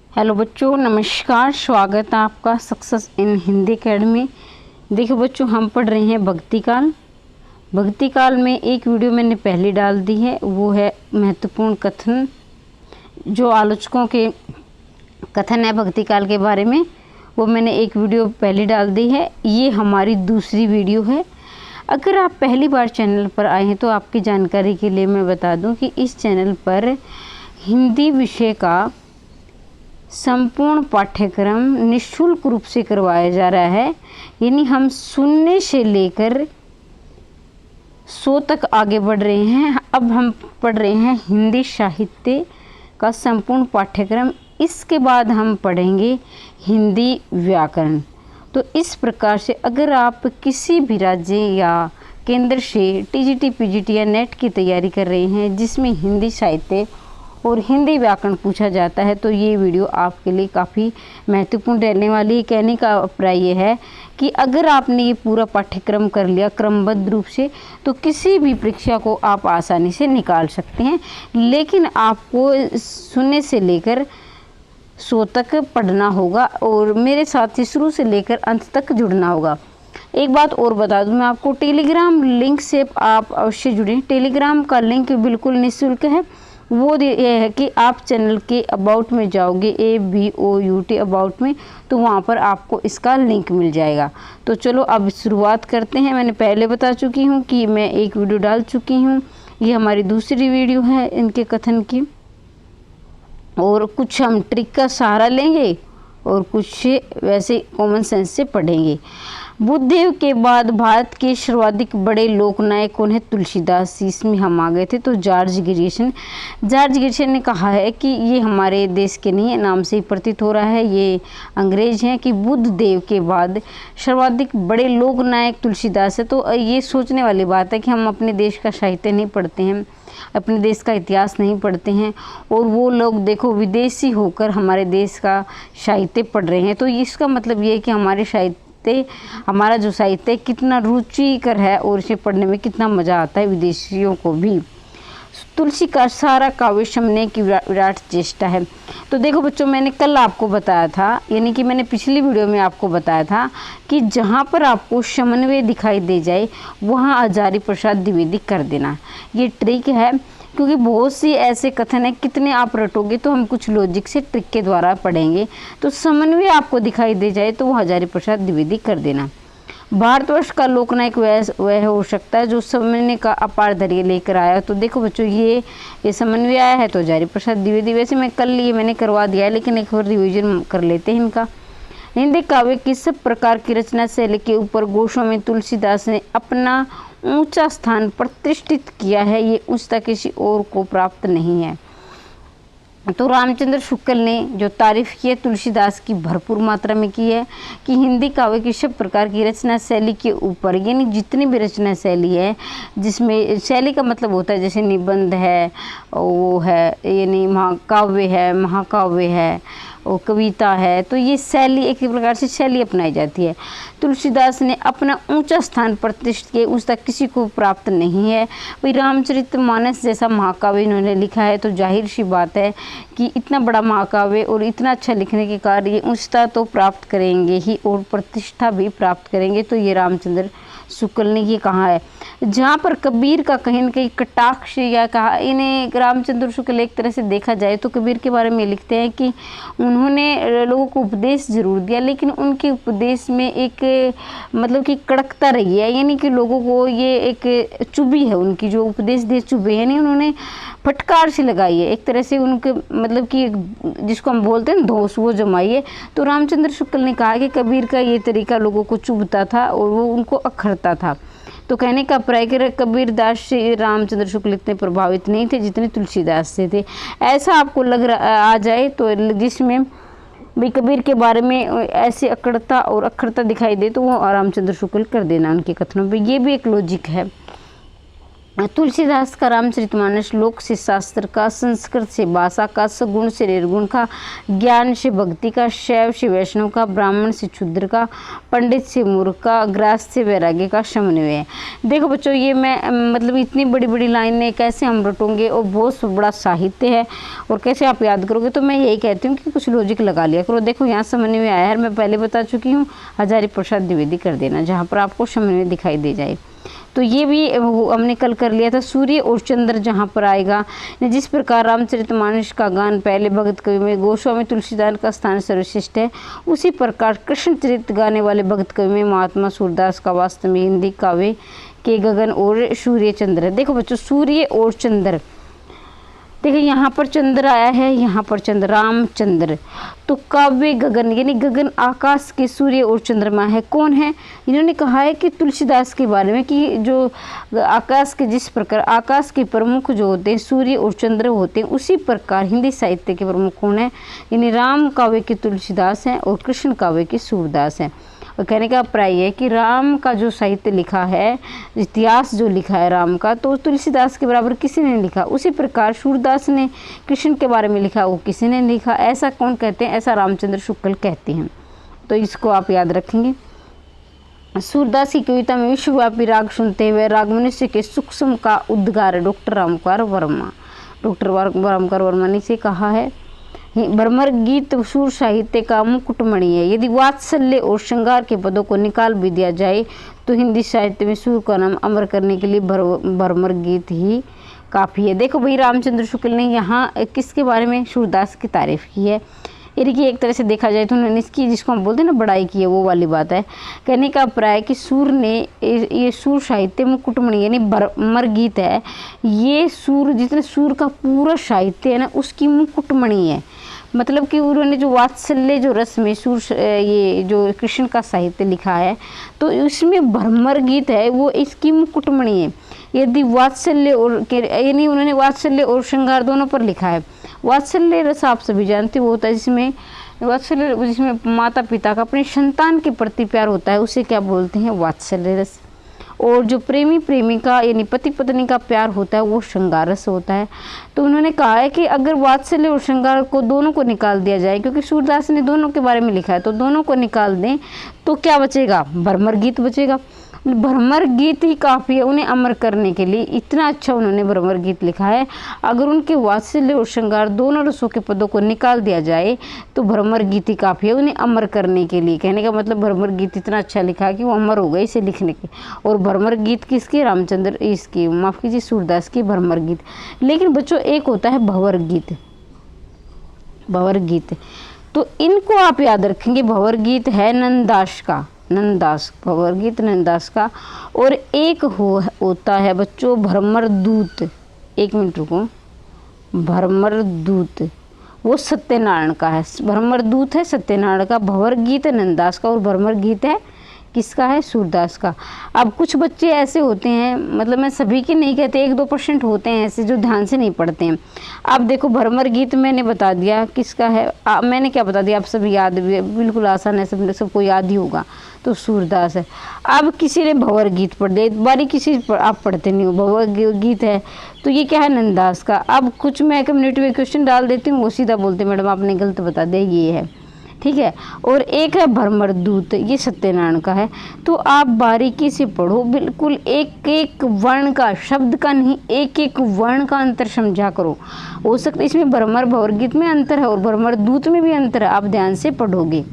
Hello बच्चों, नमस्कार। स्वागत है आपका सक्सेस इन हिंदी एकेडमी। देखो बच्चों, हम पढ़ रहे हैं भक्ति काल। भक्ति काल में एक वीडियो मैंने पहले डाल दी है, वो है महत्वपूर्ण कथन। जो आलोचकों के कथन है भक्ति काल के बारे में, वो मैंने एक वीडियो पहले डाल दी है। ये हमारी दूसरी वीडियो है। अगर आप पहली बार चैनल पर आए हैं तो आपकी जानकारी के लिए मैं बता दूं कि इस चैनल पर हिंदी विषय का संपूर्ण पाठ्यक्रम निःशुल्क रूप से करवाया जा रहा है। यानी हम शून्य से लेकर 100 तक आगे बढ़ रहे हैं। अब हम पढ़ रहे हैं हिंदी साहित्य का संपूर्ण पाठ्यक्रम। इसके बाद हम पढ़ेंगे हिंदी व्याकरण। तो इस प्रकार से अगर आप किसी भी राज्य या केंद्र से टीजीटी, पीजीटी या नेट की तैयारी कर रहे हैं जिसमें हिंदी साहित्य और हिंदी व्याकरण पूछा जाता है, तो ये वीडियो आपके लिए काफ़ी महत्वपूर्ण रहने वाली है। कहने का अभिप्राय ये है कि अगर आपने ये पूरा पाठ्यक्रम कर लिया क्रमबद्ध रूप से, तो किसी भी परीक्षा को आप आसानी से निकाल सकते हैं। लेकिन आपको शून्य से लेकर 100 तक पढ़ना होगा और मेरे साथ ही शुरू से लेकर अंत तक जुड़ना होगा। एक बात और बता दूं मैं आपको, टेलीग्राम लिंक से आप अवश्य जुड़ें। टेलीग्राम का लिंक बिल्कुल निःशुल्क है। वो ये है कि आप चैनल के अबाउट में जाओगे, ABOUT अबाउट में, तो वहाँ पर आपको इसका लिंक मिल जाएगा। तो चलो अब शुरुआत करते हैं। मैंने पहले बता चुकी हूँ कि मैं एक वीडियो डाल चुकी हूँ। ये हमारी दूसरी वीडियो है इनके कथन की। और कुछ हम ट्रिक का सहारा लेंगे और कुछ वैसे कॉमन सेंस से पढ़ेंगे। बुद्धदेव के बाद भारत के सर्वाधिक बड़े लोकनायक कौन है? तुलसीदास। इसमें हम आ गए थे। तो जॉर्ज ग्रिशेन ने कहा है कि ये हमारे देश के नहीं है, नाम से ही प्रतीत हो रहा है, ये अंग्रेज हैं, कि बुद्धदेव के बाद सर्वाधिक बड़े लोकनायक तुलसीदास है। तो ये सोचने वाली बात है कि हम अपने देश का साहित्य नहीं पढ़ते हैं, अपने देश का इतिहास नहीं पढ़ते हैं, और वो लोग देखो विदेशी होकर हमारे देश का साहित्य पढ़ रहे हैं। तो इसका मतलब ये है कि हमारा जो साहित्य कितना रुचिकर है और इसे पढ़ने में कितना मज़ा आता है विदेशियों को भी। तुलसी का सारा काव्य समझने की विराट चेष्टा है। तो देखो बच्चों, मैंने कल आपको बताया था, यानी कि मैंने पिछली वीडियो में आपको बताया था कि जहाँ पर आपको समन्वय दिखाई दे जाए वहाँ हजारी प्रसाद द्विवेदी कर देना। ये ट्रिक है, क्योंकि बहुत सी ऐसे कथन है, कितने आप रटोगे, तो हम कुछ लॉजिक से ट्रिक के द्वारा पढ़ेंगे। तो समन्वय आपको दिखाई दे जाए तो वो हजारी प्रसाद द्विवेदी कर देना। भारतवर्ष का लोकनायक वह हो सकता है जो समन्वय का अपार धैर्य लेकर आया। तो देखो बच्चों, ये समन्वय आया है तो हजारी प्रसाद द्विवेदी। वैसे मैं कल ये मैंने करवा दिया है, लेकिन एक और रिवीजन कर लेते हैं इनका। हिंदी काव्य की सब प्रकार की रचना शैली के ऊपर गोस्वामी तुलसीदास ने अपना ऊंचा स्थान प्रतिष्ठित किया है। ये उच्चता किसी और को प्राप्त नहीं है। तो रामचंद्र शुक्ल ने जो तारीफ की है तुलसीदास की भरपूर मात्रा में की है कि हिंदी काव्य की सब प्रकार की रचना शैली के ऊपर, यानी जितनी भी रचना शैली है, जिसमें शैली का मतलब होता है जैसे निबंध है, वो है, यानी महाकाव्य है, महाकाव्य है और कविता है, तो ये शैली एक प्रकार से शैली अपनाई जाती है। तुलसीदास ने अपना ऊंचा स्थान प्रतिष्ठित किया, उस तक किसी को प्राप्त नहीं है। वही रामचरितमानस जैसा महाकाव्य इन्होंने लिखा है, तो जाहिर सी बात है कि इतना बड़ा महाकाव्य और इतना अच्छा लिखने के कारण ये ऊंचता तो प्राप्त करेंगे ही और प्रतिष्ठा भी प्राप्त करेंगे। तो ये रामचंद्र शुक्ल ने ये कहा है। जहाँ पर कबीर का कहीं न कहीं कटाक्ष या कहा, इन्हें रामचंद्र शुक्ल एक तरह से देखा जाए तो कबीर के बारे में लिखते हैं कि उन्होंने लोगों को उपदेश जरूर दिया, लेकिन उनके उपदेश में एक मतलब कि कड़कता रही है, यानी कि लोगों को ये एक चुभी है, उनकी जो उपदेश दे चुभे, यानी उन्होंने फटकार सी लगाई है एक तरह से, उनके मतलब कि जिसको हम बोलते हैं दोष, वो जमाई है। तो रामचंद्र शुक्ल ने कहा कि कबीर का ये तरीका लोगों को चुभता था और वो उनको अखरता था। तो कहने का अभिप्राय कबीर दास से रामचंद्र शुक्ल इतने प्रभावित नहीं थे जितने तुलसीदास से थे। ऐसा आपको आ जाए तो जिसमें भी कबीर के बारे में ऐसे अकड़ता और अखरता दिखाई दे तो वो रामचंद्र शुक्ल कर देना उनके कथनों पे। ये भी एक लॉजिक है। तुलसीदास का रामचरितमानस लोक से शास्त्र का, संस्कृत से भाषा का, सगुण से निर्गुण का, ज्ञान से भक्ति का, शैव से वैष्णव का, ब्राह्मण से शूद्र का, पंडित से मूर्ख का, गृहस्थ से वैराग्य का समन्वय है। देखो बच्चों, ये मैं मतलब इतनी बड़ी बड़ी लाइनें कैसे हम रटोगे, और बहुत बड़ा साहित्य है, और कैसे आप याद करोगे। तो मैं यही कहती हूँ कि कुछ लॉजिक लगा लिया करो। देखो यहाँ समन्वय आया है, मैं पहले बता चुकी हूँ, हजारी प्रसाद द्विवेदी कर देना जहाँ पर आपको समन्वय दिखाई दे जाए। तो ये भी हमने कल कर लिया था। सूर्य और चंद्र जहाँ पर आएगा, जिस प्रकार रामचरितमानस का गान पहले भगत कवि में गोस्वामी तुलसीदास का स्थान सर्वश्रेष्ठ है, उसी प्रकार कृष्ण चरित्र गाने वाले भगत कवि में महात्मा सूरदास का वास्तव में हिंदी काव्य के गगन और सूर्य चंद्र है। देखो बच्चों, सूर्य और चंद्र, देखिए यहाँ पर चंद्र आया है, यहाँ पर चंद्र, रामचंद्र। तो काव्य गगन यानी गगन आकाश के सूर्य और चंद्रमा है। कौन है? इन्होंने कहा है कि तुलसीदास के बारे में कि जो आकाश के, जिस प्रकार आकाश के प्रमुख जो होते हैं सूर्य और चंद्र होते हैं, उसी प्रकार हिंदी साहित्य के प्रमुख कौन है? यानी राम काव्य के तुलसीदास हैं और कृष्ण काव्य के सूरदास हैं। और कहने का अभिप्राय है कि राम का जो साहित्य लिखा है, इतिहास जो लिखा है राम का, तो तुलसीदास के बराबर किसी ने लिखा। उसी प्रकार सूरदास ने कृष्ण के बारे में लिखा, वो किसी ने लिखा। ऐसा कौन कहते हैं? ऐसा रामचंद्र शुक्ल कहते हैं। तो इसको आप याद रखेंगे। सूरदास की कविता में विश्वव्यापी राग सुनते हुए राग मनुष्य के सूक्ष्म का उद्गार डॉक्टर रामकर वर्मा ने से कहा है। भ्रमर गीत सुर साहित्य का मुकुटमणि है। यदि वात्सल्य और श्रृंगार के पदों को निकाल भी दिया जाए तो हिंदी साहित्य में सुर का नाम अमर करने के लिए भ्रमर गीत ही काफ़ी है। देखो भाई, रामचंद्र शुक्ल ने यहाँ किसके बारे में? सूरदास की तारीफ की है। यानी कि एक तरह से देखा जाए तो उन्होंने इसकी, जिसको हम बोलते हैं ना, बड़ाई की है, वो वाली बात है। कहने का अभिप्राय कि सूर ने ये सुर साहित्य मुकुटमणि यानी भ्रमर गीत है, ये सूर, जितने सूर का पूरा साहित्य है ना, उसकी मुकुटमणि है। मतलब कि उन्होंने जो वात्सल्य जो रस में सूर, ये जो कृष्ण का साहित्य लिखा है, तो इसमें भ्रमर गीत है, वो इसकी मुकुटमणि है। यदि वात्सल्य और, यानी उन्होंने वात्सल्य और श्रृंगार दोनों पर लिखा है। वात्सल्य रस आप सभी जानते हो होता है, जिसमें वात्सल्य, जिसमें माता पिता का अपनी संतान के प्रति प्यार होता है, उसे क्या बोलते हैं? वात्सल्य रस। और जो प्रेमी प्रेमिका यानी पति पत्नी का प्यार होता है, वो श्रृंगार रस होता है। तो उन्होंने कहा है कि अगर वात्सल्य और श्रृंगार को दोनों को निकाल दिया जाए, क्योंकि सूरदास ने दोनों के बारे में लिखा है, तो दोनों को निकाल दें तो क्या बचेगा? भ्रमर गीत बचेगा। भ्रमर गीत ही काफ़ी है उन्हें अमर करने के लिए। इतना अच्छा उन्होंने भ्रमर गीत लिखा है। अगर उनके वात्सल्य और श्रृंगार दोनों रसों के पदों को निकाल दिया जाए तो भ्रमर गीत ही काफ़ी है उन्हें अमर करने के लिए। कहने का मतलब भ्रमर गीत इतना अच्छा लिखा है कि वो अमर हो गए इसे लिखने के। और भ्रमर गीत किसकी? रामचंद्र, इसकी, माफ़ कीजिए, सूरदास की भ्रमर गीत। लेकिन बच्चों, एक होता है भंवर गीत। भंवर गीत, तो इनको आप याद रखेंगे। भंवर गीत है नंददास का, नंददास, भंवर गीत नंददास का। और एक होता है बच्चों भ्रमर दूत। एक मिनट रुको, भ्रमर दूत वो सत्यनारायण का है। भ्रमर दूत है सत्यनारायण का, भंवर गीत है नंददास का, और भ्रमर गीत है किसका है? सूरदास का। अब कुछ बच्चे ऐसे होते हैं, मतलब मैं सभी के नहीं कहते, 1-2% होते हैं ऐसे जो ध्यान से नहीं पढ़ते हैं। अब देखो, भ्रमर गीत मैंने बता दिया किसका है, मैंने क्या बता दिया, आप सभी याद, बिल्कुल आसान है, सबको याद ही होगा, तो सूरदास है। अब किसी ने भंवर गीत पढ़ दिया, बारी किसी आप पढ़ते नहीं हो, भंवर गीत है, तो ये क्या है? नंददास का। अब कुछ मैं कम्युनिटी में क्वेश्चन डाल देती हूँ, वो सीधा बोलते मैडम आपने गलत बता दिया, ये है, ठीक है। और एक है भ्रमर दूत, ये सत्यनारायण का है। तो आप बारीकी से पढ़ो, बिल्कुल एक एक वर्ण का, शब्द का नहीं, एक एक वर्ण का अंतर समझा करो। हो सकता है इसमें भ्रमर भंवर गीत में अंतर है और भ्रमर दूत में भी अंतर है, आप ध्यान से पढ़ोगे।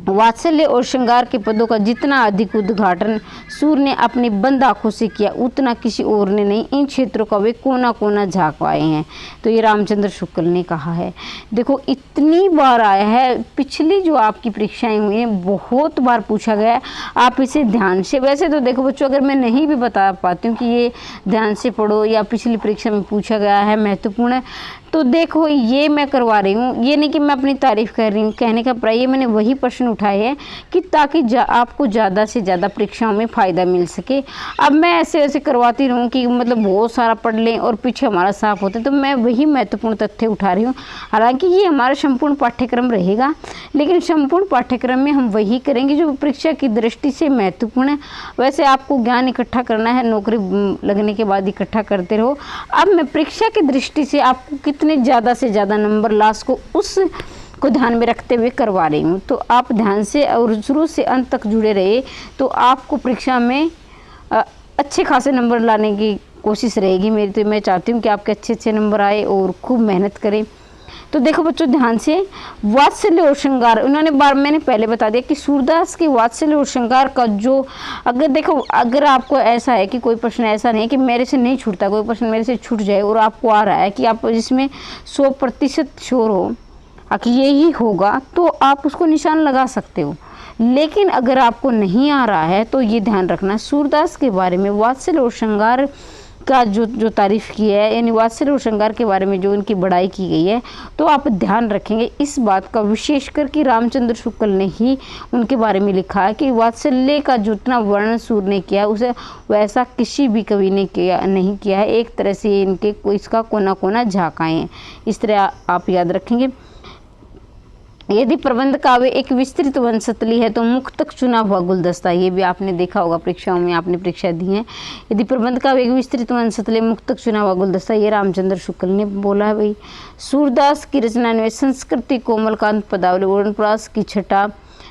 वात्सल्य और श्रृंगार के पदों का जितना अधिक उद्घाटन सूर ने अपनी बंद आंखों से किया, उतना किसी और ने नहीं। इन क्षेत्रों का वे कोना कोना झांक पाए हैं। तो ये रामचंद्र शुक्ल ने कहा है। देखो, इतनी बार आया है, पिछली जो आपकी परीक्षाएं हुई हैं बहुत बार पूछा गया है, आप इसे ध्यान से, वैसे तो देखो बच्चों, अगर मैं नहीं भी बता पाती हूँ कि ये ध्यान से पढ़ो या पिछली परीक्षा में पूछा गया है, महत्वपूर्ण है, तो देखो ये मैं करवा रही हूँ, ये नहीं कि मैं अपनी तारीफ़ कर रही हूँ। कहने का प्राय ये मैंने वही प्रश्न उठाए हैं कि ताकि आपको ज़्यादा से ज़्यादा परीक्षाओं में फ़ायदा मिल सके। अब मैं ऐसे ऐसे करवाती रहूँ कि मतलब बहुत सारा पढ़ लें और पीछे हमारा साफ होता है, तो मैं वही महत्वपूर्ण तथ्य उठा रही हूँ। हालांकि ये हमारा संपूर्ण पाठ्यक्रम रहेगा, लेकिन संपूर्ण पाठ्यक्रम में हम वही करेंगे जो परीक्षा की दृष्टि से महत्वपूर्ण है। वैसे आपको ज्ञान इकट्ठा करना है, नौकरी लगने के बाद इकट्ठा करते रहो। अब मैं परीक्षा की दृष्टि से आपको कितने ज़्यादा से ज़्यादा नंबर लास्ट को उस को ध्यान में रखते हुए करवा रही हूँ। तो आप ध्यान से और शुरू से अंत तक जुड़े रहिए, तो आपको परीक्षा में अच्छे खासे नंबर लाने की कोशिश रहेगी मेरी। तो मैं चाहती हूँ कि आपके अच्छे नंबर आए और खूब मेहनत करें। तो देखो बच्चों ध्यान से, वात्सल्य और श्रृंगार, उन्होंने मैंने पहले बता दिया कि सूरदास के वात्सल्य और श्रृंगार का जो, अगर देखो अगर आपको ऐसा है कि कोई प्रश्न ऐसा नहीं कि मेरे से नहीं छूटता, कोई प्रश्न मेरे से छूट जाए और आपको आ रहा है कि आप जिसमें 100% श्योर हो कि यही होगा, तो आप उसको निशान लगा सकते हो। लेकिन अगर आपको नहीं आ रहा है तो ये ध्यान रखना, सूरदास के बारे में वात्सल्य और श्रृंगार का जो तारीफ़ की है, यानी वात्सल्य और श्रृंगार के बारे में जो उनकी बड़ाई की गई है, तो आप ध्यान रखेंगे इस बात का, विशेषकर कि रामचंद्र शुक्ल ने ही उनके बारे में लिखा है कि वात्सल्य का जितना वर्णन सूर्य ने किया उसे वैसा किसी भी कवि ने नहीं किया है। एक तरह से इनके इसका कोना कोना झाँकाए हैं, इस तरह आप याद रखेंगे। यदि प्रबंध काव्य एक विस्तृत वंशतली है तो मुक्तक चुना हुआ गुलदस्ता, ये भी आपने देखा होगा परीक्षाओं में, आपने परीक्षा दी है। यदि प्रबंध काव्य एक विस्तृत वंशतली मुक्तक चुना हुआ गुलदस्ता, ये रामचंद्र शुक्ल ने बोला है भाई। सूरदास की रचना में संस्कृति कोमलकांत पदावली वर्णप्रास की छटा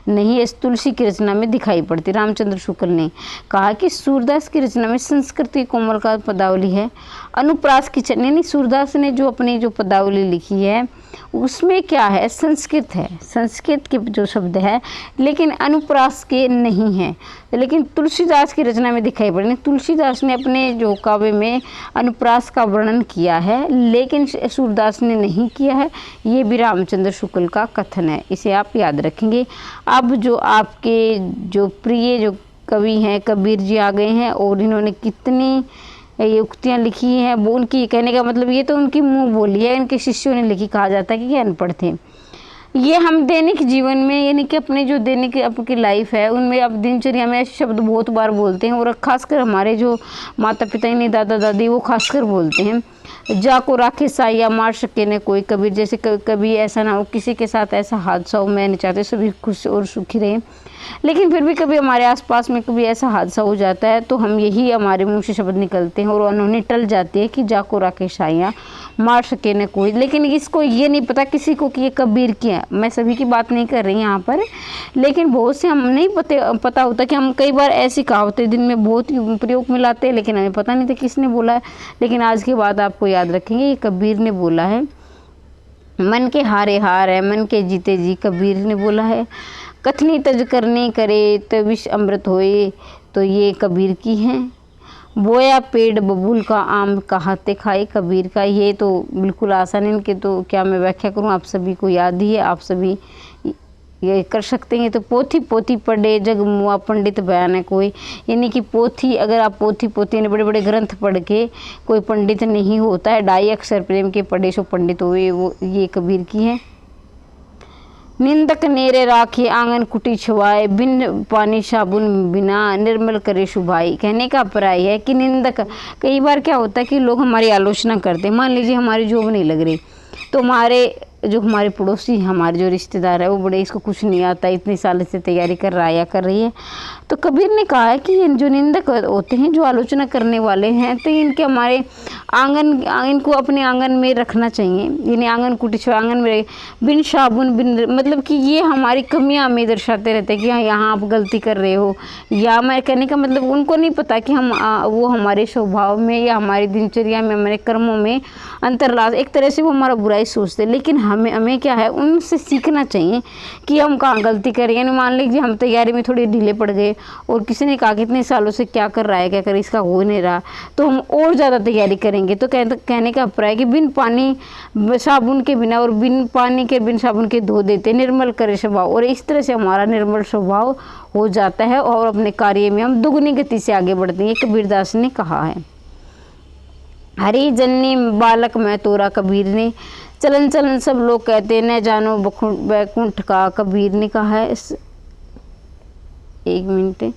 नहीं इस तुलसी की रचना में दिखाई पड़ती। रामचंद्र शुक्ल ने कहा कि सूरदास की रचना में संस्कृति कोमलकांत पदावली है, अनुप्रास की छटा नहीं। सूरदास ने जो अपनी जो पदावली लिखी है उसमें क्या है, संस्कृत है, संस्कृत के जो शब्द है, लेकिन अनुप्रास के नहीं है। लेकिन तुलसीदास की रचना में दिखाई पड़े, तुलसीदास ने अपने जो काव्य में अनुप्रास का वर्णन किया है, लेकिन सूरदास ने नहीं किया है। ये भी रामचंद्र शुक्ल का कथन है, इसे आप याद रखेंगे। अब जो आपके जो प्रिय जो कवि हैं कबीर जी आ गए हैं, और इन्होंने कितनी ये उक्तियाँ लिखी हैं, वो उनकी कहने का मतलब ये तो उनकी मुंह बोली है, इनके शिष्यों ने लिखी। कहा जाता है कि ये अनपढ़ थे। ये हम दैनिक जीवन में, यानी कि अपने जो दैनिक आपकी लाइफ है उनमें, अब दिनचर्या में ऐसे शब्द बहुत बार बोलते हैं, और खासकर हमारे जो माता पिता यानी दादा दादी वो खासकर बोलते हैं, जाको राखे साया मार सके न कोई कबीर। जैसे कभी ऐसा ना हो, किसी के साथ ऐसा हादसा हो, मैं नहीं चाहती सभी खुश और सुखी रहें, लेकिन फिर भी कभी हमारे आसपास में कभी ऐसा हादसा हो जाता है तो हम यही हमारे मुंह से शब्द निकलते हैं और उन्होंने टल जाती है कि जाको राखे साया मार सके न कोई। लेकिन इसको ये नहीं पता किसी को कि ये कबीर की है। मैं सभी की बात नहीं कर रही यहाँ पर, लेकिन बहुत से हम नहीं पता होता कि हम कई बार ऐसी कहावतें दिन में बहुत ही प्रयोग में लाते हैं, लेकिन हमें पता नहीं था किसने बोला है। लेकिन आज के बाद आपको याद रखेंगे ये कबीर ने बोला है। मन के हारे हार है, मन के जीते जी, कबीर ने बोला है। कथनी तज करनी करे तो विष अमृत होए, तो ये कबीर की हैं। बोया पेड़ बबूल का आम कहाते खाए, कबीर का। ये तो बिल्कुल आसान है, इनके तो क्या मैं व्याख्या करूं, आप सभी को याद ही है, आप सभी ये कर सकते हैं। तो पोथी पोथी पढ़े जग मुआ पंडित बयान है कोई, यानी कि पोथी, अगर आप पोथी यानी बड़े बड़े ग्रंथ पढ़ के कोई पंडित नहीं होता है। ढाई अक्षर प्रेम के पढ़े सो पंडित हुए, वो ये कबीर की है। निंदक नेरे राखे आंगन कुटी छुआए, बिन पानी साबुन बिना निर्मल करे शुभाई। कहने का अभिप्राय है कि निंदक, कई बार क्या होता है कि लोग हमारी आलोचना करते हैं। मान लीजिए हमारी जॉब नहीं लग रही, तो हमारे पड़ोसी, हमारे जो रिश्तेदार है वो बड़े, इसको कुछ नहीं आता, इतनी साल से तैयारी कर रहा है या कर रही है। तो कबीर ने कहा है कि जो निंदक होते हैं, जो आलोचना करने वाले हैं, तो इनके हमारे इनको अपने आंगन में रखना चाहिए। यानी आंगन कुटी आंगन में बिन साबुन बिन, मतलब कि ये हमारी कमियां हमें दर्शाते रहते हैं कि यहाँ आप गलती कर रहे हो। या मैं कहने का मतलब उनको नहीं पता कि हम वो हमारे स्वभाव में या हमारी दिनचर्या में, हमारे कर्मों में अंतर्लाश, एक तरह से वो हमारा बुराई सोचते हैं। लेकिन हमें क्या है, उनसे सीखना चाहिए कि हम कहाँ गलती करें। यानी मान लीजिए हम तैयारी में थोड़ी ढीले पड़ गए और किसी ने कहा कि इतने सालों से क्या कर रहा है, क्या कर, इसका हो नहीं रहा, तो हम और ज़्यादा तैयारी करेंगे। तो कहने का अभिप्राय है कि बिन पानी साबुन के बिना और बिन पानी के बिन साबुन के धो देते, निर्मल करे स्वभाव। और इस तरह से हमारा निर्मल स्वभाव हो जाता है और अपने कार्य में हम दुगनी गति से आगे बढ़ते हैं, कबीरदास ने कहा है। हरी जन्नी बालक मैं तोरा कबीर ने, चलन चलन सब लोग कहते न जानो बैकुंठ का, कबीर ने कहा है। एक मिनट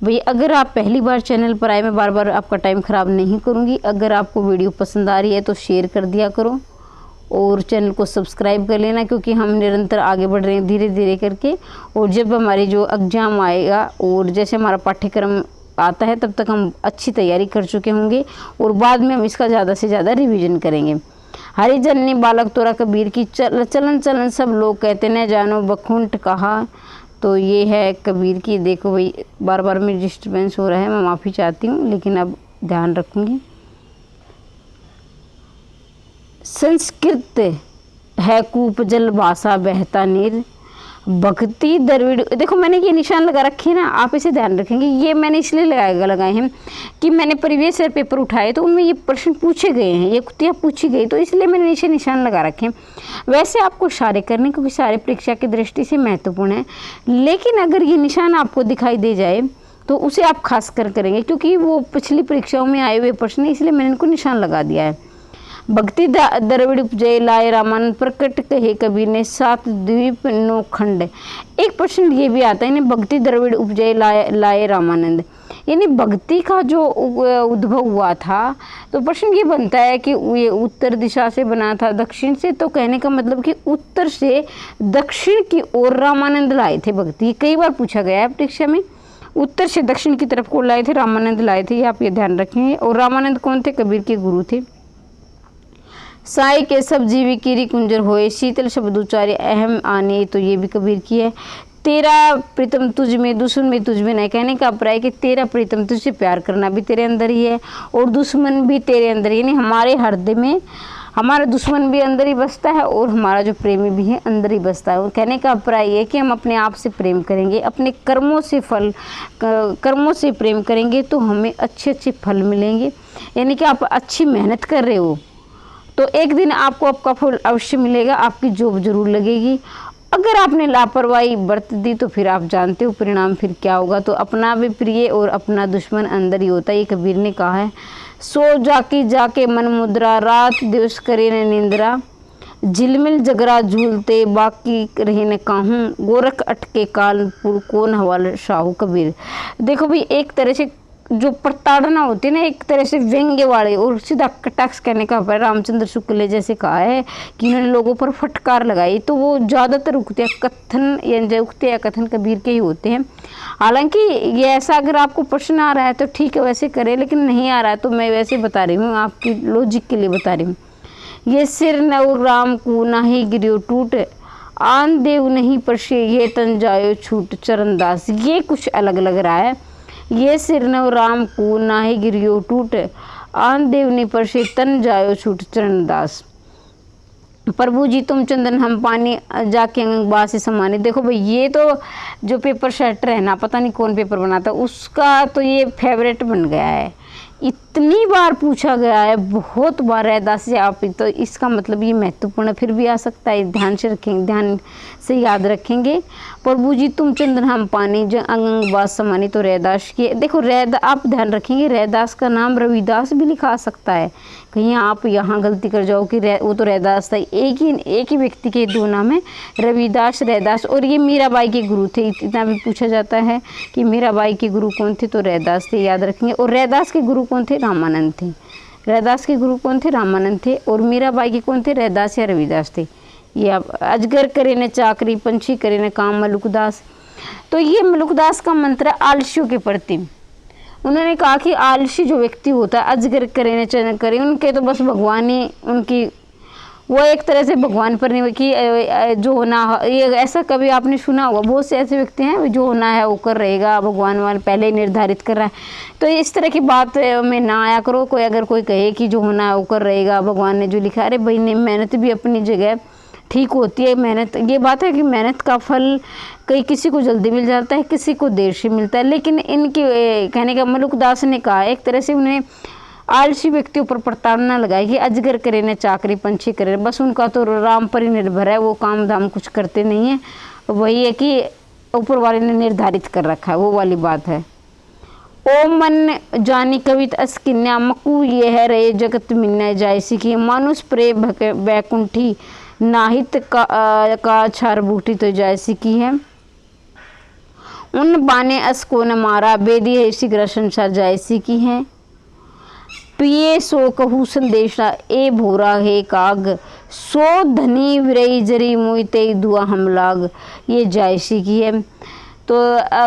भैया, अगर आप पहली बार चैनल पर आए, मैं बार बार आपका टाइम ख़राब नहीं करूँगी। अगर आपको वीडियो पसंद आ रही है तो शेयर कर दिया करो और चैनल को सब्सक्राइब कर लेना, क्योंकि हम निरंतर आगे बढ़ रहे हैं धीरे धीरे करके। और जब हमारी जो एग्ज़ाम आएगा और जैसे हमारा पाठ्यक्रम आता है तब तक हम अच्छी तैयारी कर चुके होंगे और बाद में हम इसका ज़्यादा से ज़्यादा रिवीजन करेंगे। हरि जननी बालक तोरा कबीर की, चलन चलन सब लोग कहते न जानो बैकुंठ कहा। तो ये है कबीर की। देखो भाई, बार बार में डिस्टर्बेंस हो रहा है, मैं माफ़ी चाहती हूँ, लेकिन अब ध्यान रखूँगी। संस्कृत है कूप जल भाषा बहता नीर, भक्ति द्रविड़। देखो मैंने ये निशान लगा रखे हैं ना, आप इसे ध्यान रखेंगे। ये मैंने इसलिए लगाए हैं कि मैंने प्रीवियस ईयर पेपर उठाए तो उनमें ये प्रश्न पूछे गए हैं, ये कुतियाँ पूछी गई, तो इसलिए मैंने नीचे निशान लगा रखे हैं। वैसे आपको सारे करने, क्योंकि सारे परीक्षा की दृष्टि से महत्वपूर्ण है, लेकिन अगर ये निशान आपको दिखाई दे जाए तो उसे आप खास कर करेंगे, क्योंकि वो पिछली परीक्षाओं में आए हुए प्रश्न है, इसलिए मैंने इनको निशान लगा दिया है। भक्ति द्रविड़ उपजय लाए रामानंद, प्रकट कहे कबीर ने, सात द्वीप नौ खंड। एक प्रश्न ये भी आता है ना, भक्ति द्रविड़ उपजय लाए रामानंद, यानी भक्ति का जो उद्भव हुआ था, तो प्रश्न ये बनता है कि ये उत्तर दिशा से बना था दक्षिण से, तो कहने का मतलब कि उत्तर से दक्षिण की ओर रामानंद लाए थे भक्ति। कई बार पूछा गया है परीक्षा में, उत्तर से दक्षिण की तरफ को लाए थे, रामानंद लाए थे, ये आप ये ध्यान रखेंगे। और रामानंद कौन थे? कबीर के गुरु थे। साई के सब जीवी कीरी कुंजर होए, शीतल शब्द उच्चारे अहम आने, तो ये भी कबीर की है। तेरा प्रीतम तुझ में दुश्मन में तुझ में नहीं, कहने का अभिप्राय कि तेरा प्रीतम तुझसे प्यार करना भी तेरे अंदर ही है और दुश्मन भी तेरे अंदर, यानी हमारे हृदय में हमारा दुश्मन भी अंदर ही बसता है और हमारा जो प्रेमी भी है अंदर ही बसता है। और कहने का अभिप्राय ये कि हम अपने आप से प्रेम करेंगे, अपने कर्मों से प्रेम करेंगे तो हमें अच्छे अच्छे फल मिलेंगे। यानी कि आप अच्छी मेहनत कर रहे हो तो एक दिन आपको आपका फल अवश्य मिलेगा, आपकी जॉब जरूर लगेगी। अगर आपने लापरवाही बरत दी तो फिर आप जानते हो परिणाम फिर क्या होगा। तो अपना भी प्रिय और अपना दुश्मन अंदर ही होता है, ये कबीर ने कहा है। सो जाके मन मुद्रा, रात दिवस करे न निंद्रा, झिलमिल जगरा झूलते बाकी रहे न काहूँ, गोरख अटके कानपुर कौन हवाल शाहू। कबीर देखो भाई, एक तरह से जो प्रताड़ना होती है ना, एक तरह से व्यंग्य वाले और सीधा कटाक्ष कहने का है। रामचंद्र शुक्ल ने जैसे कहा है कि उन्होंने लोगों पर फटकार लगाई, तो वो ज़्यादातर उक्तियाँ कथन या उक्तियाँ कथन कबीर के ही होते हैं। हालांकि ये ऐसा अगर आपको प्रश्न आ रहा है तो ठीक है वैसे करें, लेकिन नहीं आ रहा है तो मैं वैसे बता रही हूँ, आपकी लॉजिक के लिए बता रही हूँ। ये सिर नव राम को नाही गिरियो टूट, आन देव नहीं परशे ये तन जायो छूट, चरणदास। ये कुछ अलग लग रहा है। ये सिर नव राम को नाही गिरियो टूट, आन देव नहीं परशे तन जायो छूट, चरणदास। प्रभु जी तुम चंदन हम पानी, जाके अंगबा से समाने। देखो भाई, ये तो जो पेपर सेटर है ना, पता नहीं कौन पेपर बनाता, उसका तो ये फेवरेट बन गया है। इतनी बार पूछा गया है, बहुत बार रैदास से आप, तो इसका मतलब ये महत्वपूर्ण फिर भी आ सकता है। ध्यान से रखेंगे, ध्यान से याद रखेंगे। प्रभु जी तुम चंदन हम पानी, जो अंग बात समानी, तो रैदास की। देखो आप ध्यान रखेंगे, रैदास का नाम रविदास भी लिखा सकता है, कहीं आप यहाँ गलती कर जाओ कि वो तो रैदास था। एक ही व्यक्ति के दो नाम है, रविदास रैदास। और ये मीराबाई के गुरु थे, इतना भी पूछा जाता है कि मीराबाई के गुरु कौन थे, तो रैदास थे, याद रखेंगे। और रैदास के गुरु कौन थे? रामानंद थे। रैदास के गुरु कौन थे? रामानंद थे। और मीराबाई के कौन थे? रैदास या रविदास थे। ये आप अजगर करे न चाकरी, पंछी करे न काम, मलुकदास। तो ये मलुकदास का मंत्र आलसियों के प्रति। उन्होंने कहा कि आलसी जो व्यक्ति होता है, अजगर करे न चन करे, उनके तो बस भगवान ही उनकी, वो एक तरह से भगवान पर नहीं कि जो होना, ये ऐसा कभी आपने सुना होगा, बहुत से ऐसे व्यक्ति हैं जो होना है वो कर रहेगा, भगवान वाले पहले ही निर्धारित कर रहा है। तो इस तरह की बात में ना आया करो। कोई अगर कोई कहे कि जो होना है वो कर रहेगा, भगवान ने जो लिखा, अरे भाई ने मेहनत भी अपनी जगह ठीक होती है। मेहनत, ये बात है कि मेहनत का फल कई किसी को जल्दी मिल जाता है, किसी को देर से मिलता है। लेकिन इनकी कहने का, मलुकदास ने कहा एक तरह से उन्हें आलसी व्यक्तियों पर प्रताड़ना लगाई कि अजगर करे न चाकरी, पंछी करे, बस उनका तो राम पर ही निर्भर है, वो काम धाम कुछ करते नहीं है। वही है कि ऊपर वाले ने निर्धारित कर रखा है, वो वाली बात है। ओ मन जानी कवित अस्किन्या मकू ये है रे जगत मिन्ना जायसी की मानुष प्रे बैकुंठी नाहित का छार बूटी तो जैसी की है। उन बाने अस को न मारा बेदी है शीघ्र संसार जैसी की है। पिए सो कहू संदेशा ए भोरा है काग सो धनी विरई जरी मोइते दुआ हम लाग ये जैसी की है। तो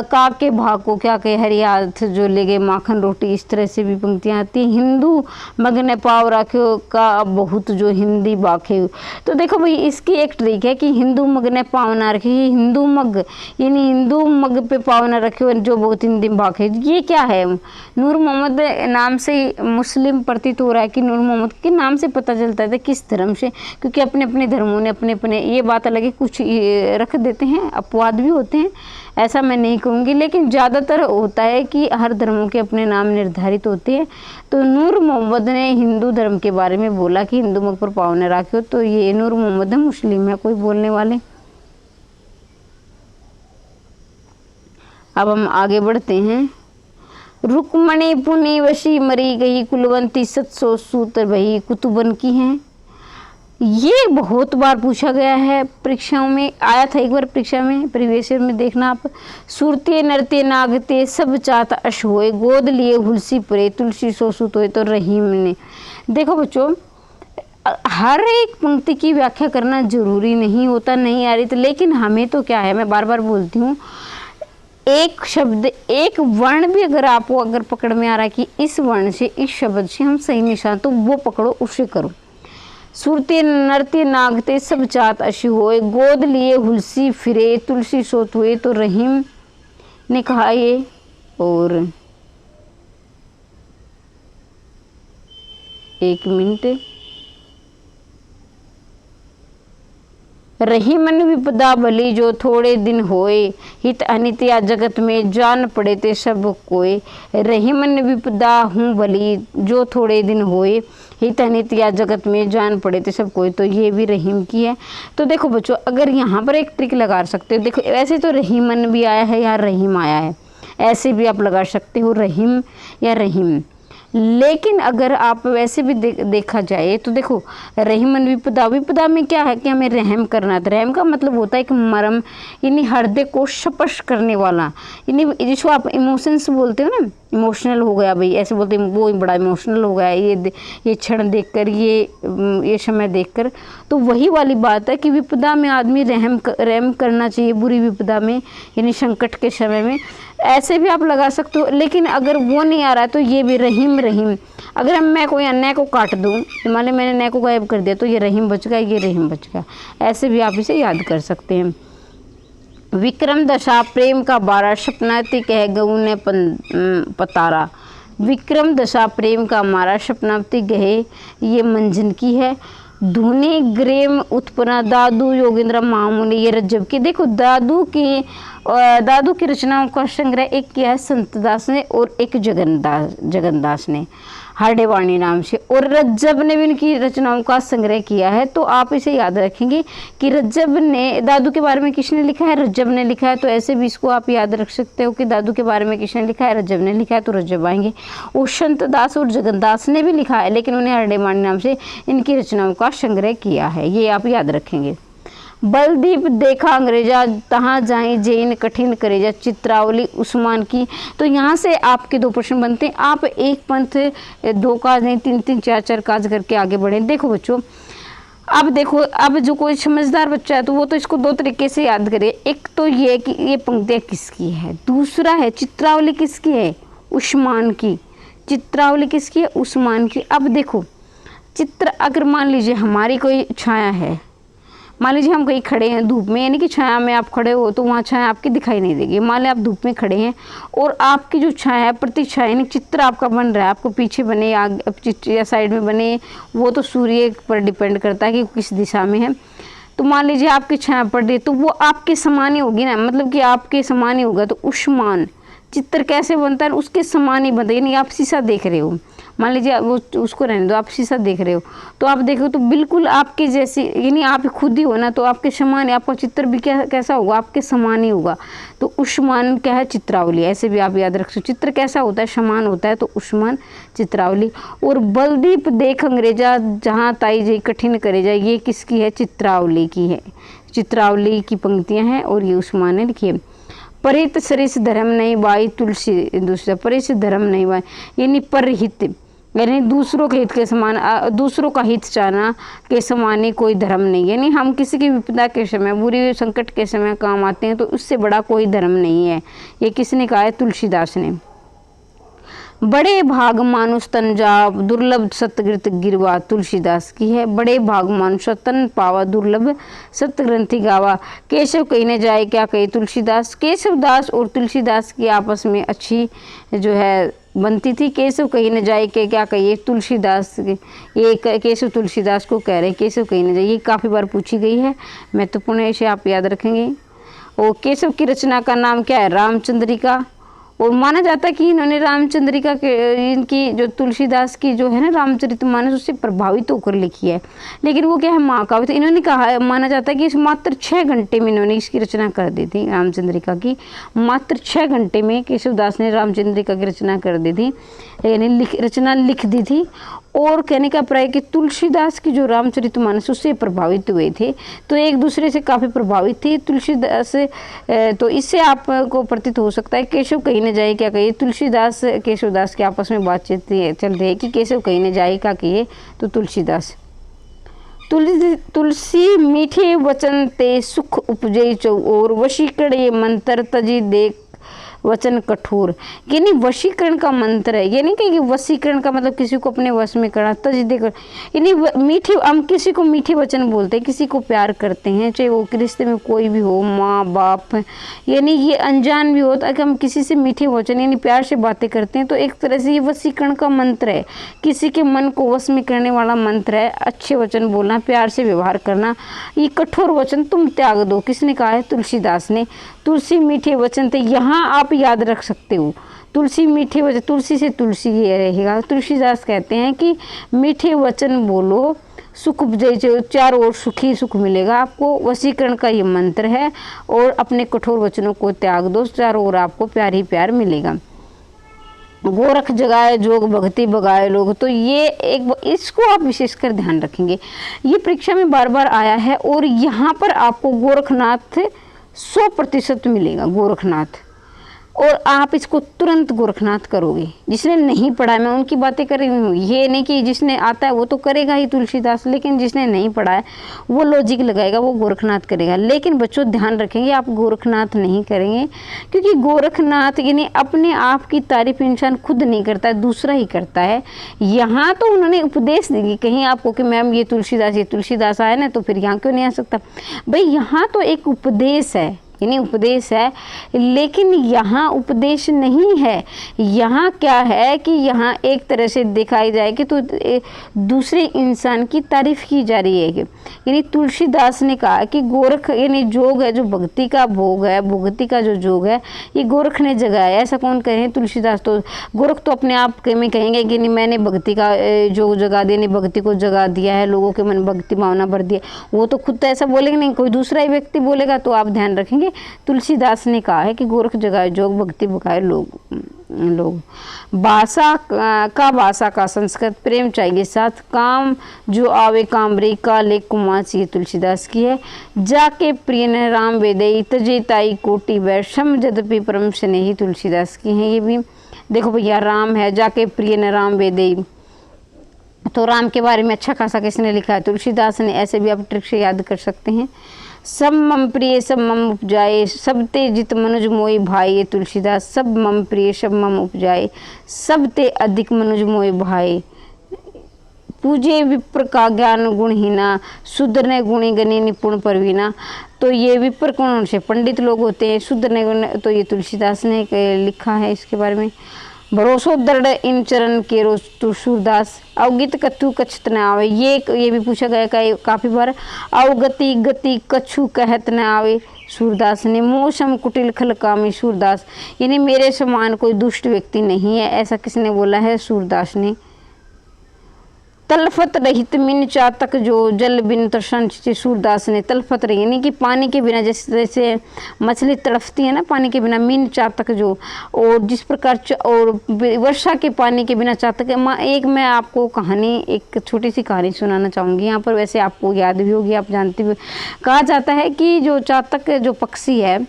काग के भाग को क्या कहे हरियाथ जो ले गए माखन रोटी, इस तरह से भी पंक्तियाँ आती हैं। हिंदू मग ने पाव राख्यो का बहुत जो हिंदी बाखे। तो देखो भाई इसकी एक ट्रिक है कि हिंदू मग ने पाव ना रखे, हिंदू मग यानी हिंदू मग पे पाव ना रखे जो बहुत हिंदी बाखे। ये क्या है? नूर मोहम्मद नाम से मुस्लिम प्रतीत हो रहा है कि नूर मोहम्मद के नाम से पता चलता है किस धर्म से, क्योंकि अपने अपने धर्मों ने अपने अपने, ये बात अलग है, कुछ रख देते हैं अपवाद भी होते हैं, ऐसा मैं नहीं कहूँगी, लेकिन ज़्यादातर होता है कि हर धर्मों के अपने नाम निर्धारित होते हैं। तो नूर मोहम्मद ने हिंदू धर्म के बारे में बोला कि हिंदू मग पर पाँव न राखियो, तो ये नूर मोहम्मद मुस्लिम है कोई बोलने वाले। अब हम आगे बढ़ते हैं। रुक्मणी पुनी वशी मरी गई कुलवंती 700 सूत्र भई कुतुबन की हैं। ये बहुत बार पूछा गया है, परीक्षाओं में आया था एक बार परीक्षा में, प्रीवियस ईयर में देखना आप। सुरते नरते नागते सब चात अश होए गोद लिए हुलसी पुरे तुलसी सो सुत होए तो रहीम ने। देखो बच्चों, हर एक पंक्ति की व्याख्या करना जरूरी नहीं होता, नहीं आ रही तो, लेकिन हमें तो क्या है, मैं बार बार बोलती हूँ, एक शब्द एक वर्ण भी अगर आपको अगर पकड़ में आ रहा है कि इस वर्ण से इस शब्द से हम सही निशान, तो वो पकड़ो, उसे करो। सुरते नरते नागते सब चात अशी होए गोद लिए हुलसी फिरे तुलसी सोत हुए तो रहीम ने कहा ये। और एक मिनट, रहीमन विपदा भली जो थोड़े दिन होए हित अनित या जगत में जान पड़े ते सब कोय। रहीमन विपदा हूँ भली जो थोड़े दिन होए हित अनित या जगत में जान पड़े थे सब कोई, तो ये भी रहीम की है। तो देखो बच्चों, अगर यहाँ पर एक ट्रिक लगा सकते हो, देखो वैसे तो रहीमन भी आया है या रहीम आया है, ऐसे भी आप लगा सकते हो रहीम या रहीम, लेकिन अगर आप वैसे भी देखा जाए तो देखो रहीमन विपदा, विपदा में क्या है कि हमें रहम करना था। रहम का मतलब होता है कि मरम, यानी हृदय को स्पर्श करने वाला, यानी जिसको आप इमोशंस बोलते हो ना, इमोशनल हो गया भाई, ऐसे बोलते हैं वो बड़ा इमोशनल हो गया ये क्षण देखकर, ये समय देखकर, तो वही वाली बात है कि विपदा में आदमी रहम करना चाहिए, बुरी विपदा में यानी संकट के समय में, ऐसे भी आप लगा सकते हो। लेकिन अगर वो नहीं आ रहा है तो ये भी रहीम रहीम, अगर मैं कोई अन्याय को काट दूँ, मान ली मैंने न्याय को गायब कर दिया, तो ये रहीम बच गया, ये रहीम बच गया, ऐसे भी आप इसे याद कर सकते हैं। विक्रम दशा प्रेम का बारा सपनाती कह गऊ ने पतारा। विक्रम दशा प्रेम का मारा सपनाती गहे, ये मंजन की है। धुने ग्रेम उत्पन्न दादू योगेंद्र महामुनि, ये रज्जब की। देखो दादू की रचनाओं का संग्रह एक किया है संतदास ने और एक जगन्दास ने हार्डेवाणी नाम से, और रज्जब ने भी इनकी रचनाओं का संग्रह किया है। तो आप इसे याद रखेंगे कि रज्जब ने, दादू के बारे में किसने लिखा है? रज्जब ने लिखा है, तो ऐसे भी इसको आप याद रख सकते हो कि दादू के बारे में किसने लिखा है? रज्जब ने लिखा है, तो रज्जब आएंगे। और संतदास और जगन्दास ने भी लिखा है, लेकिन उन्हें हार्डेवाणी नाम से इनकी रचनाओं का संग्रह किया है, ये आप याद रखेंगे। बलदीप देखा अंग्रेजा तहाँ जाए जैन कठिन करेजा, चित्रावली उस्मान की। तो यहाँ से आपके दो प्रश्न बनते हैं, आप एक पंथ दो काज नहीं, तीन तीन चार चार काज करके आगे बढ़े। देखो बच्चों, अब देखो, अब जो कोई समझदार बच्चा है तो वो तो इसको दो तरीके से याद करे। एक तो ये कि ये पंक्तियाँ किसकी है, दूसरा है चित्रावली किसकी है? उस्मान की। चित्रावली किसकी है? उस्मान की। अब देखो चित्र, अगर मान लीजिए हमारी कोई छाया है, मान लीजिए हम कहीं खड़े हैं धूप में, यानी कि छाया में आप खड़े हो तो वहाँ छाया आपकी दिखाई नहीं देगी। मान लिया आप धूप में खड़े हैं और आपकी जो छाया है, प्रतिछाया यानी चित्र आपका बन रहा है, आपको पीछे बने या साइड में बने, वो तो सूर्य पर डिपेंड करता है कि किस दिशा में है। तो मान लीजिए आपकी छाया पड़ रही है तो वो आपके समान ही होगी ना, मतलब कि आपके समान ही होगा। तो उस्मान चित्र कैसे बनता है? उसके समान ही बनता है, यानी आप शीशा देख रहे हो मान लीजिए वो उसको रहने दो, आप शीशा देख रहे हो तो आप देखो तो बिल्कुल आपके जैसी, यानी आप खुद ही हो ना, तो आपके समान, आपका चित्र भी कैसा होगा, आपके समान ही होगा। तो उष्मान क्या है, चित्रावली, ऐसे भी आप याद रख सकते। चित्र कैसा होता है, समान होता है, तो उष्मान चित्रावली। और बलदीप देख अंग्रेजा जहाँ ताई जई कठिन करे जाए, ये किसकी है, चित्रावली की है, चित्रावली की पंक्तियां हैं और ये उस्मान ने लिखी है। परित सरिस धर्म नहीं बाई, तुलसी दूसरा, परिस धर्म नहीं बाई, यानी परहित, यानी दूसरों के हित के समान, दूसरों का हित चाहना के समान ही कोई धर्म नहीं। यानी हम किसी की विपदा के समय, बुरी संकट के समय काम आते हैं, तो उससे बड़ा कोई धर्म नहीं है। ये किसने कहा है, तुलसीदास ने। बड़े भाग मानुष तन जाव, दुर्लभ सतग्रंथ गिरवा, तुलसीदास की है। बड़े भाग मानुष तन पावा, दुर्लभ सतग्रंथि गावा, केशव कहने जाए क्या कहे, तुलसीदास। केशव दास और तुलसीदास की आपस में अच्छी जो है बनती थी। केशव कहने जाए के क्या कहिए, तुलसीदास, ये केशव तुलसीदास को कह रहे हैं, केशव कहने जाए, ये काफ़ी बार पूछी गई है, महत्वपूर्ण है, इसे आप याद रखेंगे। और केशव की रचना का नाम क्या है, रामचंद्रिका। और माना जाता है कि इन्होंने रामचंद्रिका के, इनकी जो तुलसीदास की जो है ना रामचरितमानस, उससे प्रभावित होकर लिखी है, लेकिन वो क्या है, महाकाव्य। तो इन्होंने कहा है, माना जाता है कि इस मात्र 6 घंटे में इन्होंने इसकी रचना कर दी थी, रामचंद्रिका की। मात्र 6 घंटे में केशवदास ने रामचंद्रिका की रचना कर दी थी, यानी रचना लिख दी थी। और कहने का प्राय कि तुलसीदास की जो रामचरितमानस उससे प्रभावित हुए थे, तो एक दूसरे से काफ़ी प्रभावित थे तुलसीदास। तो इससे आपको प्रतीत हो सकता है, केशव कहीं न जाए क्या कहिए, तुलसीदास केशवदास के आपस में बातचीत चल रही है कि केशव कहीं न जाए क्या कहिए, तो तुलसीदास। तुलसी मीठे वचन ते सुख उपजे चौर, वशीकरण ये मंत्र तजी देख वचन कठोर, यानी वशीकरण का मंत्र है। यानी कि वशीकरण का मतलब किसी को अपने वश में करना, तजदीद कर, यानी मीठे, हम किसी को मीठे वचन बोलते हैं, किसी को प्यार करते हैं, चाहे वो रिश्ते में कोई भी हो, माँ बाप, यानी ये अनजान भी हो, तो अगर हम किसी से मीठे वचन यानी प्यार से बातें करते हैं, तो एक तरह से ये वशीकरण का मंत्र है, किसी के मन को वश में करने वाला मंत्र है। अच्छे वचन बोलना, प्यार से व्यवहार करना। ये कठोर वचन तुम त्याग दो, किसने कहा है, तुलसीदास ने। तुलसी मीठे वचन थे, यहाँ आप याद रख सकते हो, तुलसी मीठे वचन, तुलसी से तुलसी ये रहेगा। तुलसीदास कहते हैं कि मीठे वचन बोलो, सुख उपजे, चारों ओर सुखी सुख मिलेगा आपको। वशीकरण का ये मंत्र है। और अपने कठोर वचनों को त्याग दो, चारों ओर आपको प्यार ही प्यार मिलेगा। गोरख जगाए जोग भक्ति बगाए लोग, तो ये एक, इसको आप विशेषकर ध्यान रखेंगे, ये परीक्षा में बार बार आया है। और यहाँ पर आपको गोरखनाथ 100% मिलेगा, गोरखनाथ। और आप इसको तुरंत गोरखनाथ करोगे। जिसने नहीं पढ़ा है, मैं उनकी बातें कर रही हूँ, ये नहीं कि जिसने आता है वो तो करेगा ही तुलसीदास, लेकिन जिसने नहीं पढ़ा है वो लॉजिक लगाएगा, वो गोरखनाथ करेगा। लेकिन बच्चों ध्यान रखेंगे, आप गोरखनाथ नहीं करेंगे, क्योंकि गोरखनाथ यानी अपने आप की तारीफ इंसान खुद नहीं करता है, दूसरा ही करता है। यहाँ तो उन्होंने उपदेश देंगे कहीं आपको कि मैम ये तुलसीदास आया ना, तो फिर यहाँ क्यों नहीं आ सकता भाई, यहाँ तो एक उपदेश है, यानी उपदेश है। लेकिन यहाँ उपदेश नहीं है, यहाँ क्या है कि यहाँ एक तरह से दिखाई जाए कि तो दूसरे इंसान की तारीफ की जा रही है। यानी तुलसीदास ने कहा कि गोरख यानी जोग है, जो भक्ति का भोग है, भक्ति का जो जोग है, ये गोरख ने जगाया। ऐसा कौन कहे, तुलसीदास। तो गोरख तो अपने आप में कहेंगे कि नहीं, मैंने भक्ति का जोग जगा दिया, नहीं भक्ति को जगा दिया है, लोगों के मन भक्ति भावना भर दिया। वो तो खुद तो ऐसा बोलेंगे नहीं, कोई दूसरा ही व्यक्ति बोलेगा। तो आप ध्यान रखेंगे, तुलसीदास ने कहा है कि गोरख जगाए जोग भक्ति बगाए लोग। भाषा का संस्कृत प्रेम चाहिए साथ, काम जो आवे कामरे का लेख कुमाच, ये तुलसीदास की है। जाके प्रिय न राम वेदई तजे ताई कोटि वैषम जदपि परम स्नेही, तुलसीदास की है। ये भी देखो भैया, राम है, जाके प्रिय न राम वेदई, तो राम के बारे में अच्छा खासा किसने लिखा है, तुलसीदास ने। ऐसे भी आप ट्रिक से याद कर सकते हैं। सब मम प्रिय सब मम उपजाए, सब ते जित मनुज मोई भाई, ये तुलसीदास। सब मम प्रिय सब मम उपजाए, सब ते अधिक मनुज मोई भाई। पूजे विप्र का ज्ञान गुणहीना, सुधरने गुणी गणी निपुण परवीना। तो ये विप्र कौन से पंडित लोग होते हैं, सुधरने गुण, तो ये तुलसीदास ने लिखा है इसके बारे में। भरोसो दृढ़ इन चरण के रोज तू सूरदास, अवगित कथु कछत न आवे, ये भी पूछा गया काफी बार। अवगति गति कछु कहत न आवे, सूरदास ने। मोसम कुटिल खलकामी, सूरदास, यानी मेरे समान कोई दुष्ट व्यक्ति नहीं है, ऐसा किसने बोला है, सूरदास ने। तलफत रहित मिन चातक जो जल बिन तृषण सूरदास ने। तलफत रही यानी कि पानी के बिना, जैसे मछली तड़फती है ना पानी के बिना, मिन चातक जो, और जिस प्रकार और वर्षा के पानी के बिना चातक। एक मैं आपको कहानी, एक छोटी सी कहानी सुनाना चाहूँगी यहाँ पर, वैसे आपको याद भी होगी, आप जानते भी। कहा जाता है कि जो चातक जो पक्षी है,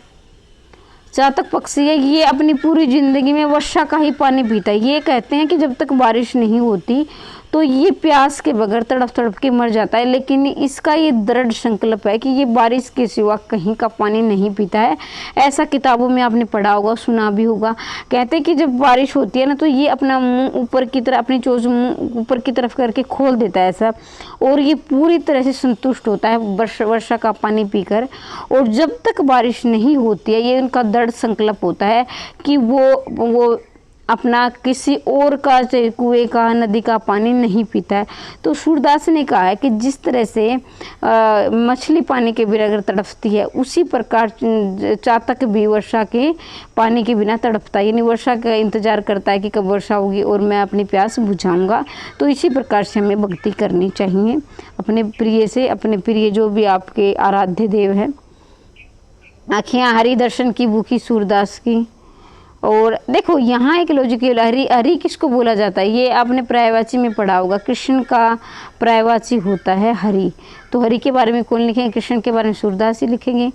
चातक पक्षी है, ये अपनी पूरी ज़िंदगी में वर्षा का ही पानी पीता है। ये कहते हैं कि जब तक बारिश नहीं होती तो ये प्यास के बगैर तड़प तड़प के मर जाता है, लेकिन इसका ये दृढ़ संकल्प है कि ये बारिश के सिवा कहीं का पानी नहीं पीता है। ऐसा किताबों में आपने पढ़ा होगा, सुना भी होगा। कहते हैं कि जब बारिश होती है ना तो ये अपना मुंह ऊपर की तरफ, अपनी चोंच मुंह ऊपर की तरफ करके खोल देता है ऐसा, और ये पूरी तरह से संतुष्ट होता है वर्षा का पानी पीकर। और जब तक बारिश नहीं होती है, ये उनका दृढ़ संकल्प होता है कि वो अपना किसी और का, चाहे कुएं का, नदी का पानी नहीं पीता है। तो सूरदास ने कहा है कि जिस तरह से मछली पानी के बिना अगर तड़पती है, उसी प्रकार चातक भी वर्षा के पानी के बिना तड़पता है, यानी वर्षा का इंतजार करता है कि कब वर्षा होगी और मैं अपनी प्यास बुझाऊंगा। तो इसी प्रकार से हमें भक्ति करनी चाहिए अपने प्रिय से, अपने प्रिय जो भी आपके आराध्य देव है। आँखियाँ हरि दर्शन की भूखी सूरदास की। और देखो यहाँ एक लॉजिकल, हरि किसको बोला जाता है, ये आपने पर्यायवाची में पढ़ा होगा, कृष्ण का पर्यायवाची होता है हरि। तो हरि के बारे में कौन लिखेंगे, कृष्ण के बारे में सूरदास ही लिखेंगे।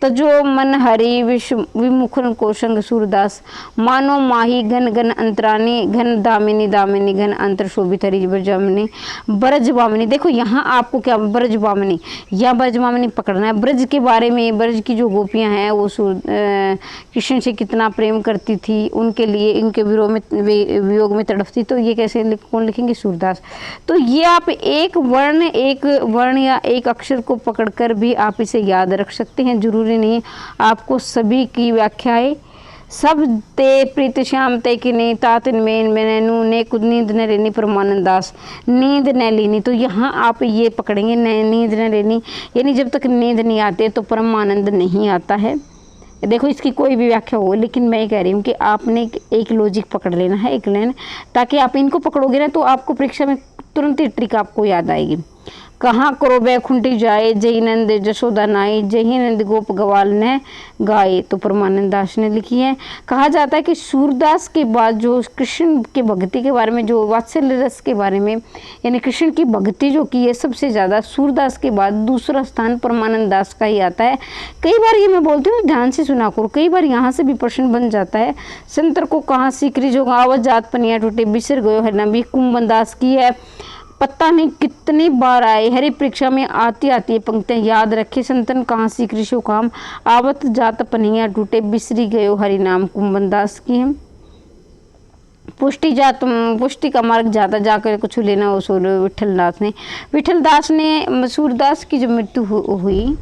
तो जो मन हरि विमुखन कोशंग सूरदास, मानो माही घन घन अंतरानी, घन दामिनी दामिनी घन अंतर शोभित हरि ब्रजवामिनी। ब्रजवामिनी, देखो यहाँ आपको क्या ब्रजवामिनी या ब्रजवामिनी पकड़ना है। ब्रज के बारे में, ब्रज की जो गोपियाँ हैं वो कृष्ण से कितना प्रेम करती थी, उनके लिए इनके वियोग में तड़पती। तो ये कैसे कौन लिखेंगे, सूरदास। तो ये आप एक वर्ण या एक अक्षर को पकड़कर भी आप इसे याद रख सकते हैं, जरूरी नहीं आपको सभी की व्याख्याएं। सब ते प्रीत श्याम ते कि नहीं तातिन में मैनू ने कुछ नींद न लेनी परमानंद दास, नींद न लेनी। तो यहाँ आप ये पकड़ेंगे, नींद न लेनी यानी जब तक नींद नहीं आती तो परमानंद नहीं आता है। देखो इसकी कोई भी व्याख्या हो, लेकिन मैं कह रही हूँ कि आपने एक लॉजिक पकड़ लेना है, एक लाइन, ताकि आप इनको पकड़ोगे ना तो आपको परीक्षा में तुरंत ही ट्रिक आपको याद आएगी। कहाँ करो बैकुंठी जाए, जही नंद जशोदा नाई, जही नंद गोप गवाल ने गाए। तो परमानंद दास ने लिखी है। कहा जाता है कि सूरदास के बाद जो कृष्ण के भक्ति के बारे में, जो वात्सल्य रस के बारे में, यानी कृष्ण की भक्ति जो की है सबसे ज़्यादा, सूरदास के बाद दूसरा स्थान परमानंद दास का ही आता है। कई बार ये मैं बोलती हूँ, ध्यान से सुना करो, कई बार यहाँ से भी प्रश्न बन जाता है। संतर को कहाँ सीकरी जो गावत जात पनिया टूटे, बिसर गयो हरना भी कुंभन दास की है। पता नहीं कितनी बार आए, हरी परीक्षा में आती है पंक्तियां याद रखे। संतन कहाँ सी कृषि काम, आवत जात पनिया टूटे, बिसरी गयो हरि नाम। कुंभन दास की है। पुष्टि का मार्ग जाता जाकर कुछ लेना हो सो विठल दास ने सूरदास की जो मृत्यु हुई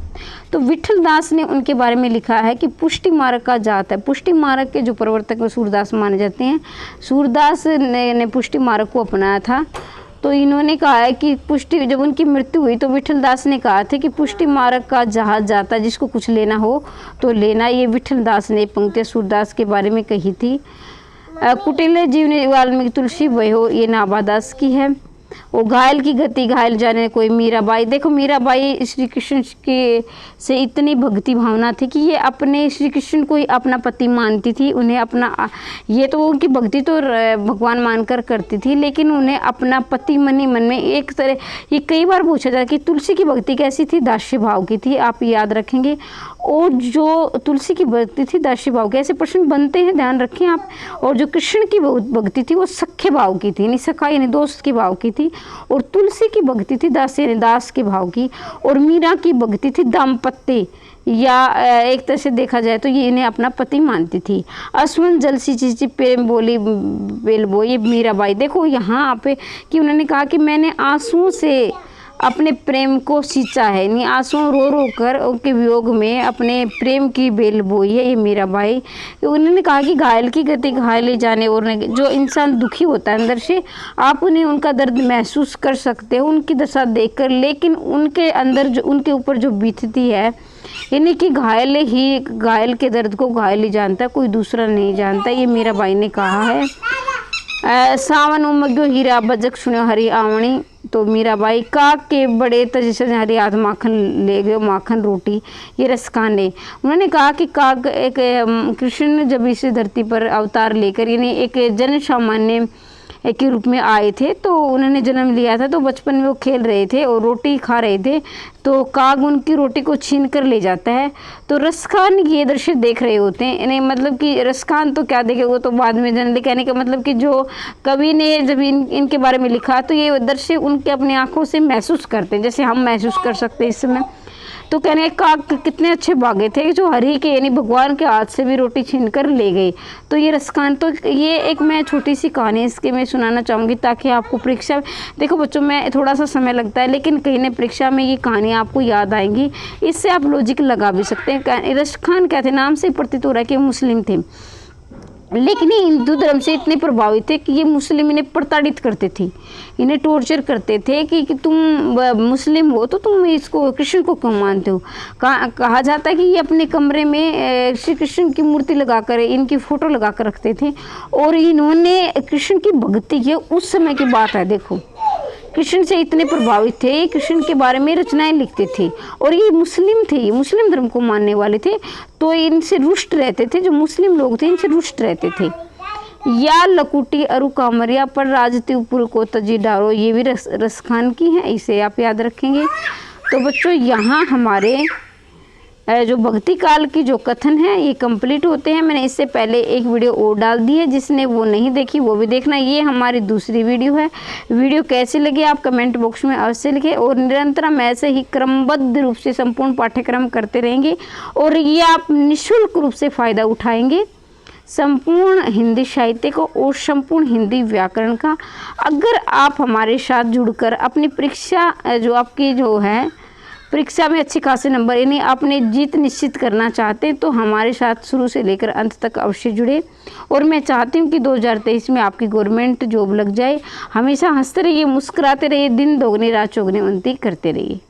तो विठल दास ने उनके बारे में लिखा है कि पुष्टि मार्ग का जात है। पुष्टि मार्ग के जो प्रवर्तक सूरदास माने जाते हैं, सूरदास ने पुष्टि मार्ग को अपनाया था। तो इन्होंने कहा है कि पुष्टि, जब उनकी मृत्यु हुई तो विठल दास ने कहा था कि पुष्टि मार्ग का जहाज जाता, जिसको कुछ लेना हो तो लेना। ये विठल दास ने पंक्तियाँ सूरदास के बारे में कही थी। कुटिल जीवनी वाल्मीकि तुलसी वयो, ये नाभादास की है। वो घायल की गति घायल जाने कोई मीराबाई। देखो मीराबाई श्री कृष्ण के से इतनी भक्ति भावना थी कि ये अपने श्री कृष्ण को ही अपना पति मानती थी। उन्हें अपना, ये तो उनकी भक्ति तो भगवान मानकर करती थी, लेकिन उन्हें अपना पति मन में एक तरह, ये कई बार पूछा जाता कि तुलसी की भक्ति कैसी थी, दास्य भाव की थी, आप याद रखेंगे। और जो तुलसी की भक्ति थी दास्य भाव के, ऐसे प्रश्न बनते हैं, ध्यान रखें आप। और जो कृष्ण की भक्ति थी वो सख्य भाव की थी, यानी सखा यानी दोस्त के भाव की थी। और तुलसी की भक्ति थी दास्य यानी दास के भाव की। और मीरा की भक्ति थी दाम्पत्य, या एक तरह से देखा जाए तो ये इन्हें अपना पति मानती थी। असमन जल सी चीची प्रेम बोली बेलबो, ये मीराबाई। देखो यहाँ पे कि उन्होंने कहा कि मैंने आंसुओं से अपने प्रेम को सींचा है, यानी आंसुओं रो रो कर उनके वियोग में अपने प्रेम की बेल बोई है, ये मीराबाई। उन्होंने कहा कि घायल की गति घायल ले जाने, और जो इंसान दुखी होता है अंदर से, आप उन्हें उनका दर्द महसूस कर सकते हो उनकी दशा देखकर, लेकिन उनके अंदर जो उनके ऊपर जो बीतती है, यानी कि घायल ही घायल के दर्द को घायल ही जानता है, कोई दूसरा नहीं जानता, ये मीराबाई ने कहा है। सावन उमग्यो हीरा बजक सुनो हरि आवणी, तो मीराबाई काग के बड़े तजसरी याद माखन ले गए, माखन रोटी, ये रसखान ने। उन्होंने कहा कि काग एक कृष्ण जब इस धरती पर अवतार लेकर यानी एक जन सामान्य के रूप में आए थे, तो उन्होंने जन्म लिया था। तो बचपन में वो खेल रहे थे और रोटी खा रहे थे, तो काग उनकी रोटी को छीन कर ले जाता है। तो रसखान ये दृश्य देख रहे होते हैं, यानी मतलब कि रसखान तो क्या देखे, वो तो बाद में जाने, कहने का मतलब कि जो कवि ने जब इनके बारे में लिखा तो ये दृश्य उनके अपनी आंखों से महसूस करते हैं, जैसे हम महसूस कर सकते हैं इस समय। तो कहने काग कितने अच्छे भागे थे जो हरि के यानी भगवान के हाथ से भी रोटी छीन कर ले गए। तो ये रसखान, तो ये एक मैं छोटी सी कहानी इसके मैं सुनाना चाहूँगी ताकि आपको परीक्षा, देखो बच्चों में थोड़ा सा समय लगता है लेकिन कहीं ना परीक्षा में ये कहानी आपको याद आएंगी, इससे आप लॉजिक लगा भी सकते हैं। रसखान क्या थे, नाम से प्रतीत हो रहा है कि मुस्लिम थे, लेकिन ये हिंदू धर्म से इतने प्रभावित थे कि ये मुस्लिम इन्हें प्रताड़ित करते थे, इन्हें टॉर्चर करते थे कि तुम मुस्लिम हो तो तुम इसको कृष्ण को क्यों मानते हो। कहा जाता है कि ये अपने कमरे में श्री कृष्ण की मूर्ति लगाकर इनकी फ़ोटो लगाकर रखते थे और इन्होंने कृष्ण की भक्ति की, उस समय की बात है। देखो कृष्ण से इतने प्रभावित थे, कृष्ण के बारे में रचनाएं लिखते थे और ये मुस्लिम थे, ये मुस्लिम धर्म को मानने वाले थे, तो इनसे रुष्ट रहते थे, जो मुस्लिम लोग थे इनसे रुष्ट रहते थे। या लकुटी अरु कामरिया पर राजती उपुर को तजी डारो, ये भी रसखान की है, इसे आप याद रखेंगे। तो बच्चों यहाँ हमारे जो भक्ति काल की जो कथन है ये कंप्लीट होते हैं। मैंने इससे पहले एक वीडियो और डाल दी है, जिसने वो नहीं देखी वो भी देखना। ये हमारी दूसरी वीडियो है। वीडियो कैसी लगी आप कमेंट बॉक्स में अवश्य लिखें और निरंतर हम ऐसे ही क्रमबद्ध रूप से संपूर्ण पाठ्यक्रम करते रहेंगे और ये आप निःशुल्क रूप से फ़ायदा उठाएंगे संपूर्ण हिंदी साहित्य को और संपूर्ण हिंदी व्याकरण का। अगर आप हमारे साथ जुड़कर अपनी परीक्षा जो आपकी जो है परीक्षा में अच्छे खासे नंबर यानी अपने जीत निश्चित करना चाहते हैं तो हमारे साथ शुरू से लेकर अंत तक अवश्य जुड़े। और मैं चाहती हूँ कि 2023 में आपकी गवर्नमेंट जॉब लग जाए। हमेशा हंसते रहिए, मुस्कुराते रहिए, दिन दोगुनी रात चौगुनी उन्नति करते रहिए।